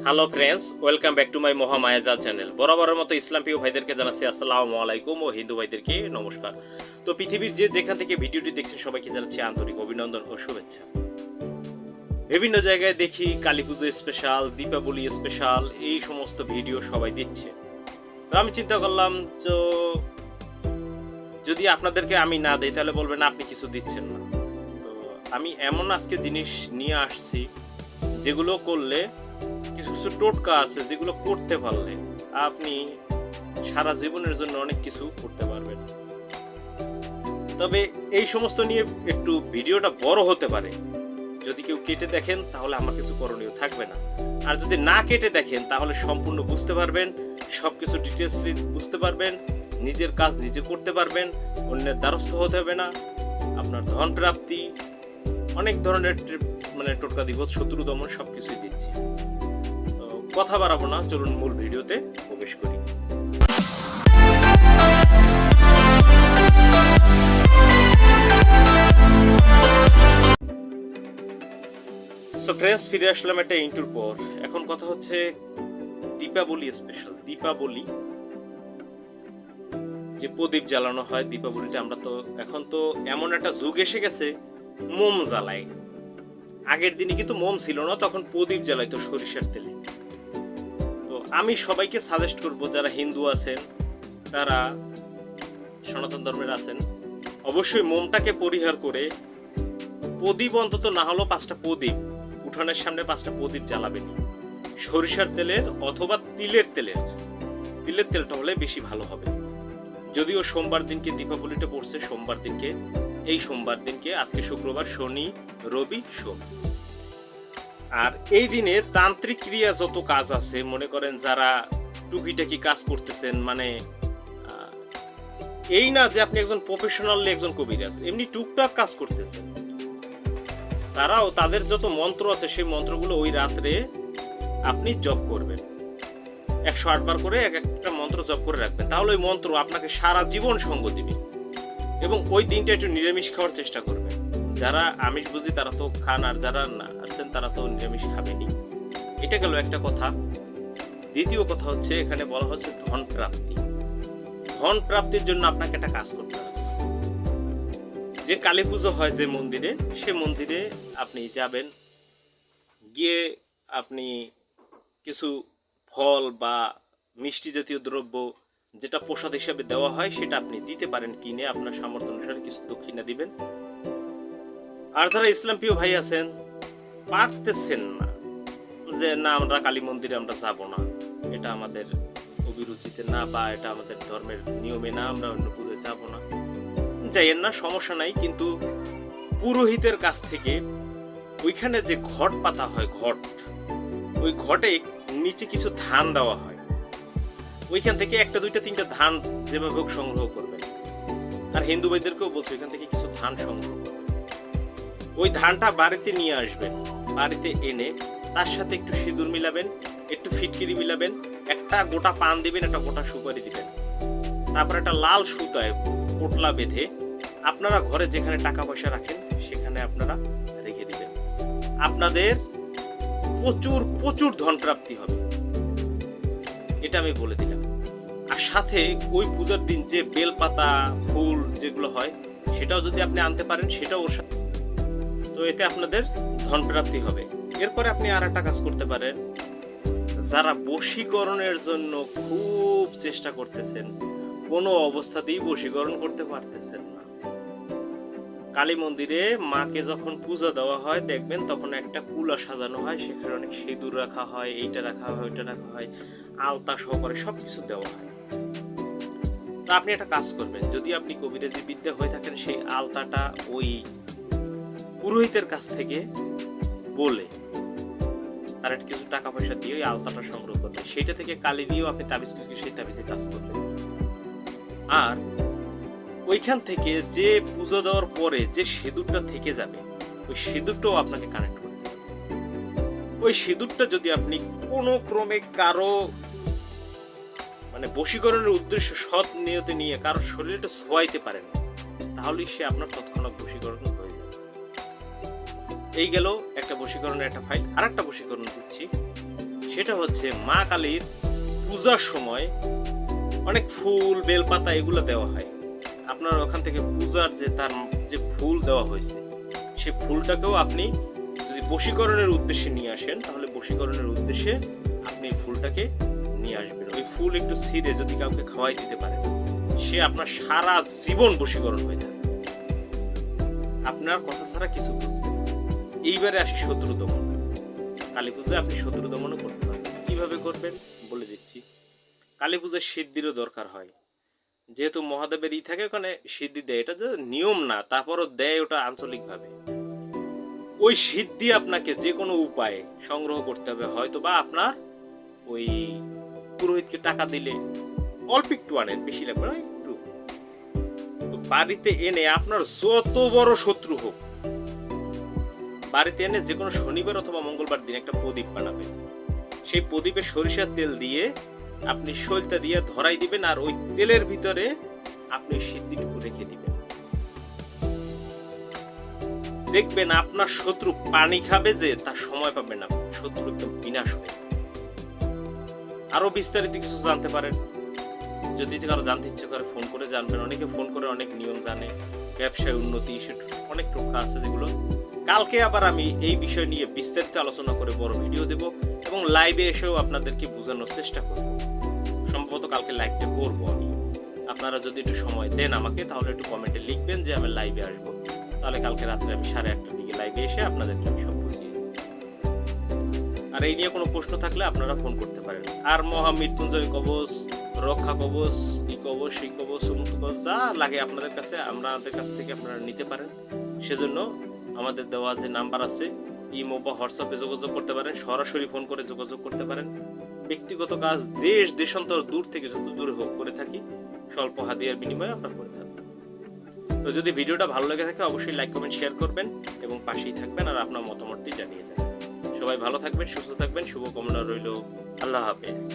Hello friends, welcome back to my Mahamayajal channel. বরাবরের মতো ইসলাম প্রিয় ভাইদেরকে জানাচ্ছি আসসালামু আলাইকুম ও হিন্দু ভাইদেরকে নমস্কার। তো পৃথিবীর যেখান থেকে ভিডিওটি দেখছেন সবাইকে জানাচ্ছি আন্তরিক অভিনন্দন ও শুভেচ্ছা। বিভিন্ন জায়গায় দেখি কালী পুজো স্পেশাল, দীপাবলি স্পেশাল, এই সমস্ত ভিডিও সবাই দিচ্ছে। তো আমি চিন্তা করলাম, তো যদি আপনাদেরকে আমি না দিই তাহলে বলবেন আপনি কিছু দিচ্ছেন না। তো আমি এমন আজকে জিনিস নিয়ে আসছি যেগুলো করলে কিছু কিছু টোটকা আছে, যেগুলো করতে পারলে আপনি সারা জীবনের জন্য অনেক কিছু করতে পারবেন। তবে এই সমস্ত নিয়ে একটু ভিডিওটা বড় হতে পারে। যদি কেউ কেটে দেখেন তাহলে আমার কিছু করণীয় থাকবে না, আর যদি না কেটে দেখেন তাহলে সম্পূর্ণ বুঝতে পারবেন, সব কিছু ডিটেলসলি বুঝতে পারবেন, নিজের কাজ নিজে করতে পারবেন, অন্যের দ্বারস্থ হতে হবে না, আপনার ধন প্রাপ্তি, অনেক ধরনের টোটকা দিব, শত্রু দমন সব কিছুই দিচ্ছি। কথা বাড়াবো না, চলুন মূল ভিডিওতে প্রবেশ করি। সো ফ্রেন্ডস, ফিরে আসলাম একটা ইন্টুর পর। এখন কথা হচ্ছে দীপাবলি স্পেশাল। দীপাবলি যে প্রদীপ জ্বালানো হয়, দীপাবলিটা আমরা তো এখন তো এমন একটা যুগ এসে গেছে মোম জ্বালায়। আগের দিনে কিন্তু মোম ছিল না, তখন প্রদীপ জ্বালাইতো সরিষার তেলে। আমি সবাইকে সাজেস্ট করব, যারা হিন্দু আছেন, তারা সনাতন ধর্মের আছেন, অবশ্যই মোমটাকে পরিহার করে প্রদীপ অন্তত না হলেও 5টা প্রদীপ, উঠানের সামনে 5টা প্রদীপ জ্বালাবেন সরিষার তেলের অথবা তিলের তেলের। তিলের তেলটা হলে বেশি ভালো হবে। যদিও সোমবার দিনকে দীপাবলিটা পড়ছে, সোমবার দিনকে, এই সোমবার দিনকে, আজকে শুক্রবার, শনি, রবি, সোম। আর এই দিনে তান্ত্রিক ক্রিয়া যত কাজ আছে, মনে করেন যারা টুকিটাকি কাজ করতেছেন, মানে এই না যে আপনি একজন প্রফেশনালি একজন কবিরাজ, এমনি টুকটাক কাজ করতেছেন, তারাও তাদের যত মন্ত্র আছে সেই মন্ত্রগুলো ওই রাত্রে আপনি জপ করবেন। 108 বার করে একটা মন্ত্র জপ করে রাখবেন, তাহলে ওই মন্ত্র আপনাকে সারা জীবন সঙ্গ দিবে। এবং ওই দিনটা একটু নিরামিষ খাওয়ার চেষ্টা করবেন। যারা আমিষ বুঝি তারা তো খান, আর যারা না আছেন তারা তো নিরামিষ খাবেনি। এটা গেল একটা কথা। দ্বিতীয় কথা হচ্ছে, এখানে বলা হচ্ছে ধন প্রাপ্তি। ধন প্রাপ্তির জন্য আপনাকে একটা কাজ করতে হবে। যে কালী পুজো হয় যে মন্দিরে, সে মন্দিরে আপনি যাবেন, গিয়ে আপনি কিছু ফল বা মিষ্টি জাতীয় দ্রব্য যেটা প্রসাদ হিসেবে দেওয়া হয় সেটা আপনি দিতে পারেন কিনে, আপনার সামর্থ্য অনুসারে কিছু দক্ষিণা দিবেন। আর যারা ইসলাম প্রিয় ভাই আছেন, পারতেছেন না যে না আমরা কালী মন্দিরে আমরা যাব না, এটা আমাদের অভিরুচিতে না, বা এটা আমাদের ধর্মের নিয়মে না, আমরা অন্য পুজোয় যাব না, যাইয়েন না, সমস্যা নাই। কিন্তু পুরোহিতের কাছ থেকে ওইখানে যে ঘট পাতা হয়, ঘট, ওই ঘটে নিচে কিছু ধান দেওয়া হয়, ওইখান থেকে 1টা 2টা 3টা ধান যেভাবে হোক সংগ্রহ করবেন। আর হিন্দু ভাইদেরকেও বলছো এখান থেকে কিছু ধান সংগ্রহ করবেন। ওই ধানটা বাড়িতে নিয়ে আসবেন, বাড়িতে এনে তার সাথে একটু সিঁদুর মিলাবেন, একটু ফিটকিরি মিলাবেন, একটা গোটা পান দিবেন, একটা গোটা সুপারি দিবেন, তারপর একটা লাল সুতায় পোটলা বেঁধে আপনারা ঘরে যেখানে টাকা পয়সা রাখেন সেখানে আপনারা রেখে দিবেন। আপনাদের প্রচুর প্রচুর ধন প্রাপ্তি হবে, এটা আমি বলে দিলাম। আর সাথে ওই পূজার দিন যে বেলপাতা, ফুল যেগুলো হয়, সেটাও যদি আপনি আনতে পারেন, সেটাও ওর সাথে, তো এতে আপনাদের ধন প্রাপ্তি হবে। এরপরে আপনি আর একটা কাজ করতে পারেন। যারা বশীকরণের জন্য খুব চেষ্টা করতেছেন, কোনো অবস্থাতেই বশীকরণ করতে পারতেছেন না, কালী মন্দিরে মাকে যখন পূজা দেওয়া হয় দেখবেন তখন একটা কুলা সাজানো হয়, সেখানে অনেক সিঁদুর রাখা হয়, এইটা রাখা হয়, ওইটা রাখা হয়, আলতা সহকারে সবকিছু দেওয়া হয়। তো আপনি একটা কাজ করবেন, যদি আপনি কবিরাজি বিদ্যা হয়ে থাকেন, সেই আলতাটা ওই পুরোহিতের কাছ থেকে বলে তার কিছু টাকা পয়সা দিয়ে ওই আলতাটা সংগ্রহ করবেন, সেইটা থেকে কালি দিয়েও আপনি তাবিজ থেকে সেই তাবিজে কাজ করবেন। আর ওইখান থেকে যে পুজো দেওয়ার পরে যে সিঁদুরটা থেকে যাবে, ওই সিঁদুরটাও আপনাকে কানেক্ট করতে হবে। ওই সিঁদুরটা যদি আপনি কোনো ক্রমে কারো বশীকরণের উদ্দেশ্য সৎ নিয়তে নিয়ে কারো শরীরটা ছোঁয়াইতে পারেন, তাহলেই সে আপনার তৎক্ষণাৎ বশীকরণ হয়ে যাবে। এই গেল একটা বশীকরণের একটা ফাইল। আর একটা বশীকরণ দিচ্ছি, সেটা হচ্ছে মা কালীর পূজার সময় অনেক ফুল বেলপাতা এগুলো দেওয়া হয়। আপনার ওখান থেকে পূজার তার যে ফুল দেওয়া হয়েছে সে ফুলটাকেও আপনি যদি বশীকরণের উদ্দেশ্যে নিয়ে আসেন, তাহলে বশীকরণের উদ্দেশ্যে আপনি ফুলটাকে নিয়ে আসবেন। ওই ফুল একটু ছিঁড়ে যদি কাউকে খাওয়াই দিতে পারেন, সে আপনার সারা জীবন বশীকরণ হয়ে যাবে, আপনার কথা ছাড়া কিছু বুঝবে। এইবারে আসি শত্রু দমন। কালী পূজায় আপনি শত্রু দমনও করতে পারবেন। কিভাবে করবেন বলে দিচ্ছি। কালী পূজায় সিদ্ধিরও দরকার হয়, যেহেতু মহাদেবের থাকে ওখানে সিদ্ধি দেয়, এটা যে নিয়ম না, তারপরও দেয় ওটা আঞ্চলিকভাবে। ওই সিদ্ধি আপনাকে যে কোনো উপায়ে সংগ্রহ করতে হবে, হয়তো বা আপনার ওই পুরোহিতকে টাকা দিলে অল্প একটু আনেন, বেশি লাগবে না, একটু তো বাড়িতে এনে আপনার যত বড় শত্রু হোক বাড়িতে এনে যে কোনো শনিবার অথবা মঙ্গলবার দিন একটা প্রদীপ বানাবেন। সেই প্রদীপে সরিষার তেল দিয়ে আপনি সলতা দিয়ে ধরাই দিবেন, আর ওই তেলের ভিতরে আপনি সিদ্ধিটুকু রেখে দিবেন। দেখবেন আপনার শত্রু পানি খাবে যে তার সময় পাবে না, শত্রু একদম বিনাশ হবে। আরো বিস্তারিত কিছু জানতে পারেন, যদি কারো জানতে ইচ্ছে করে ফোন করে জানবেন। অনেকে ফোন করে অনেক নিয়ম জানে, ব্যবসায় উন্নতি, অনেক টোটকা আছে যেগুলো। কালকে আবার আমি এই বিষয় নিয়ে বিস্তারিত আলোচনা করে বড় ভিডিও দেব এবং লাইভে এসেও আপনাদেরকে বোঝানোর চেষ্টা করব। সম্ভবত কালকে লাইভটা করব আমি। আপনারা যদি একটু সময় দেন আমাকে, তাহলে একটু কমেন্টে লিখবেন যে আমি লাইভে আসবো, তাহলে কালকে রাত্রে আমি 1:30টার দিকে লাইভে এসে আপনাদেরকে আমি সব বুঝিয়ে দেব। আর এই নিয়ে কোনো প্রশ্ন থাকলে আপনারা ফোন করতে পারেন। আর মহামৃত্যুঞ্জয় কবচ, রক্ষা কবচ, এই কবচ, সেই কবচ, মুক্ত কবচ, যা লাগে আপনাদের কাছে, আমাদের কাছ থেকে আপনারা নিতে পারেন। সেজন্য আমাদের দেওয়া যে নাম্বার আছে, ইমো বা হোয়াটসঅ্যাপে যোগাযোগ করতে পারেন, সরাসরি ফোন করে যোগাযোগ করতে পারেন। ব্যক্তিগত কাজ দেশ দেশান্তর দূর থেকে যত দূরে হোক করে থাকি, স্বল্প হাদিয়ার বিনিময়ে আপনারা করে থাকবেন। তো যদি ভিডিওটা ভালো লেগে থাকে অবশ্যই লাইক কমেন্ট শেয়ার করবেন এবং পাশেই থাকবেন, আর আপনার মতামতটি জানিয়ে যাবেন। সবাই ভালো থাকবেন, সুস্থ থাকবেন, শুভকামনা রইল। আল্লাহ হাফেজ।